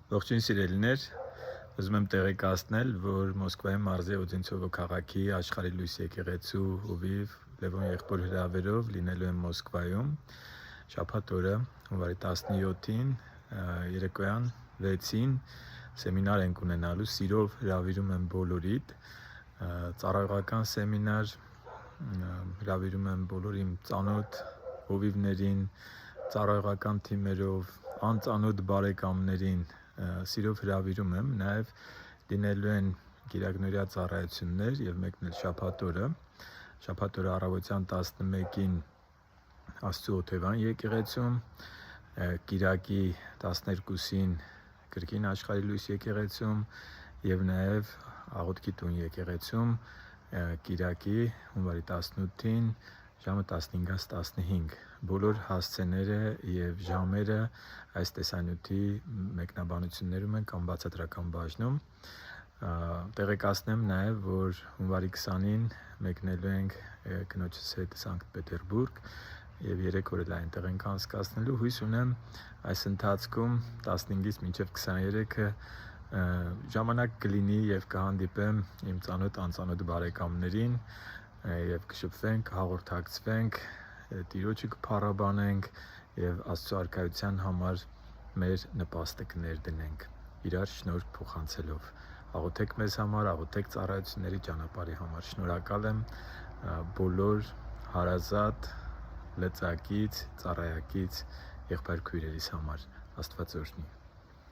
Ողջույն սիրելիներ, ուզում եմ տեղեկացնել, որ Մոսկվայի մարզի Օդենցովո քաղաքի Աշխարհի լույս եկեղեցու հովիվ Լևոն եղբոր հրավերով լինելու եմ Մոսկվայում շաբաթ օրը հունվարի 17-ին երեկոյան 6-ին սեմինար ենք ունենալու, սիրով հրավիրում եմ բոլորիդ, ծառայողական սեմինար, հրավիրում եմ բոլոր իմ ծանոթ հովիվներին, ծառայողական թիմերով, անծանոթ բարեկամներին սիրով հրավիրում եմ, նաև լինելու են կիրակնօրյա ծառայություններ եւ մեկն էլ շաբաթ օրը առավոտյան 11-ին Աստծո Օթևան եկեղեցում, կիրակի 12-ին կրկին Աշխարհի լույս եկեղեցում եւ նաև Աղոթքի տուն եկեղեցում կիրակի հունվարի 18-ին ժամը 15-15 բոլոր հասցեները եւ ժամերը այս տեսանյութի մեկնաբանություններում են կամ բացատրական բաժնում տեղեկացնեմ նաեւ որ հունվարի 20-ին մեկնելու ենք կնոջս հետ Սանկտ Պետերբուրգ եւ 3 օր էլ այնտեղ ենք անցկացնելու հույս ունեմ այս ընթացքում 15-ից մինչեւ 23-ը ժամանակ կլինի եւ կհանդիպեմ իմ ծանոթ անծանոթ բարեկամներին եւ կշփվենք, հաղորդակցվենք, Տիրոջը կփառաբանենք եւ Աստծո արքայության համար մեր նպաստը կներդնենք իրար շնորհք փոխանցելով աղոթեք մեզ համար, աղոթեք ծառայությունների ճանապարհի համար շնորհակալ եմ բոլոր հարազատ լծակից, ծառայակից եղբայր քույրերիս համար Աստված օրհնի